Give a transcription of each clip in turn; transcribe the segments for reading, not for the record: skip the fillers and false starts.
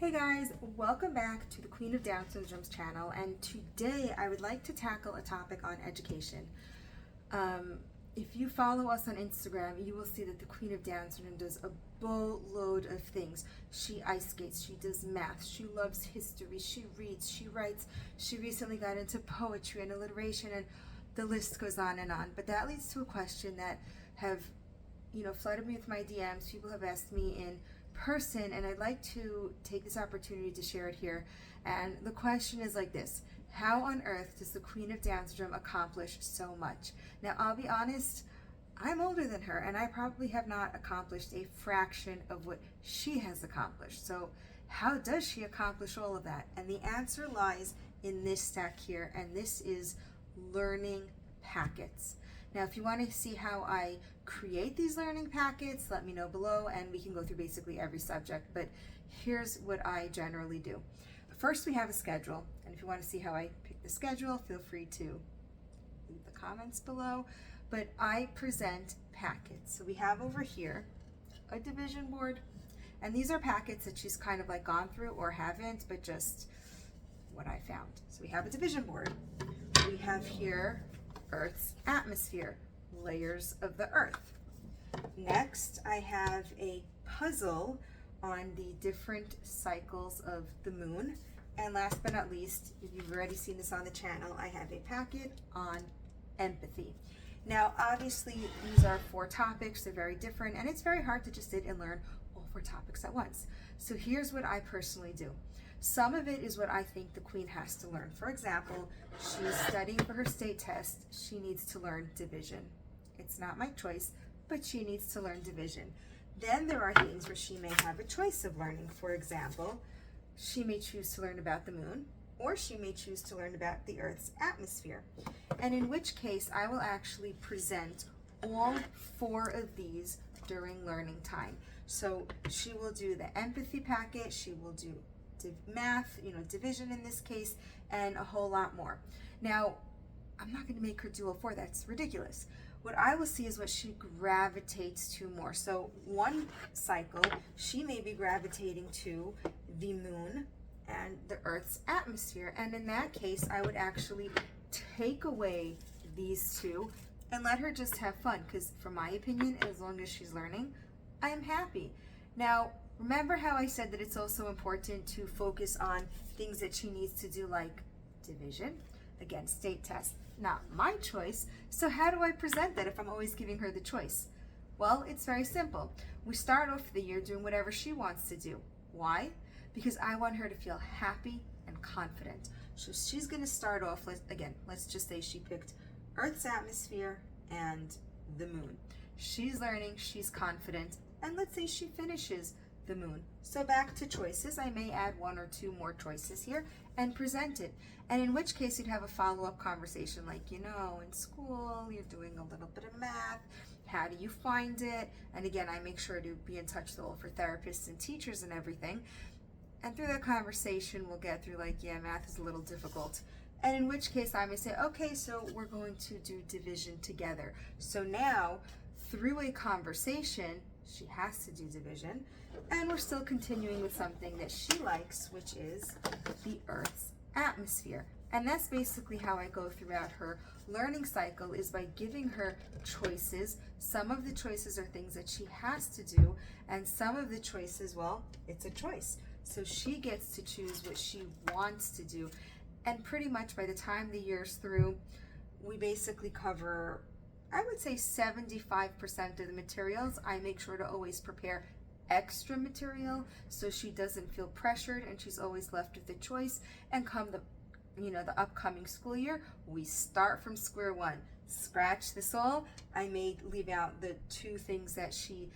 Hey guys, welcome back to the Queen of Down Syndrome's channel, and today I would like to tackle a topic on education. If you follow us on Instagram, you will see that the Queen of Down Syndrome does a boatload of things. She ice skates, she does math, she loves history, she reads, she writes, she recently got into poetry and alliteration, and the list goes on and on. But that leads to a question that have, flooded me with my DMs. People have asked me in person, and I'd like to take this opportunity to share it here. And the question is like this: how on earth does the Queen of Down Syndrome accomplish so much? Now, I'll be honest, I'm older than her, and I probably have not accomplished a fraction of what she has accomplished. So how does she accomplish all of that? And the answer lies in this stack here, and this is learning packets. Now, if you want to see how I create these learning packets, let me know below, and we can go through basically every subject. But here's what I generally do. First, we have a schedule, and if you want to see how I pick the schedule, feel free to leave the comments below. But I present packets. So we have over here a division board, and these are packets that she's kind of like gone through or haven't, but just what I found. So we have a division board. We have here Earth's atmosphere, layers of the Earth. Next, I have a puzzle on the different cycles of the moon. And last but not least, if you've already seen this on the channel, I have a packet on empathy. Now, obviously, these are 4 topics. They're very different, and it's very hard to just sit and learn all 4 topics at once. So here's what I personally do. Some of it is what I think the Queen has to learn. For example, she's studying for her state test. She needs to learn division. It's not my choice, but she needs to learn division. Then there are things where she may have a choice of learning. For example, she may choose to learn about the moon, or she may choose to learn about the Earth's atmosphere. And in which case, I will actually present all 4 of these during learning time. So she will do the empathy packet, she will do math, division in this case, and a whole lot more. Now, I'm not going to make her do all 4. That's ridiculous. What I will see is what she gravitates to more. So one cycle, she may be gravitating to the moon and the Earth's atmosphere. And in that case, I would actually take away these 2 and let her just have fun. Because from my opinion, as long as she's learning, I am happy. Now, remember how I said that it's also important to focus on things that she needs to do, like division? Again, state test, not my choice. So how do I present that if I'm always giving her the choice? Well, it's very simple. We start off the year doing whatever she wants to do. Why? Because I want her to feel happy and confident. So she's going to start off, let's just say she picked Earth's atmosphere and the moon. She's learning, she's confident, and let's say she finishes the moon. So back to choices, I may add 1 or 2 more choices here and present it. And in which case you'd have a follow-up conversation like, in school, you're doing a little bit of math. How do you find it? And again, I make sure to be in touch with all for therapists and teachers and everything. And through that conversation, we'll get through like, yeah, math is a little difficult. And in which case I may say, okay, so we're going to do division together. So now, through a conversation, she has to do division, and we're still continuing with something that she likes, which is the Earth's atmosphere. And that's basically how I go throughout her learning cycle, is by giving her choices. Some of the choices are things that she has to do, and some of the choices, well, it's a choice. So she gets to choose what she wants to do. And pretty much by the time the year's through, we basically cover, I would say, 75% of the materials. I make sure to always prepare extra material so she doesn't feel pressured and she's always left with a choice. And come the upcoming school year, we start from square one. Scratch this all. I may leave out the 2 things that she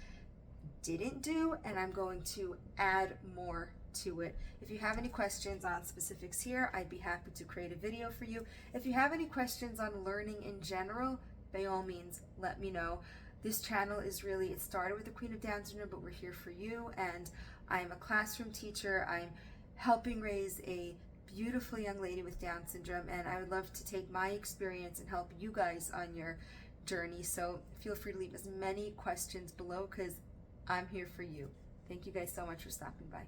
didn't do, and I'm going to add more to it. If you have any questions on specifics here, I'd be happy to create a video for you. If you have any questions on learning in general, by all means, let me know. This channel is really, it started with the Queen of Down Syndrome, but we're here for you. And I'm a classroom teacher. I'm helping raise a beautiful young lady with Down syndrome, and I would love to take my experience and help you guys on your journey. So feel free to leave as many questions below, because I'm here for you. Thank you guys so much for stopping by.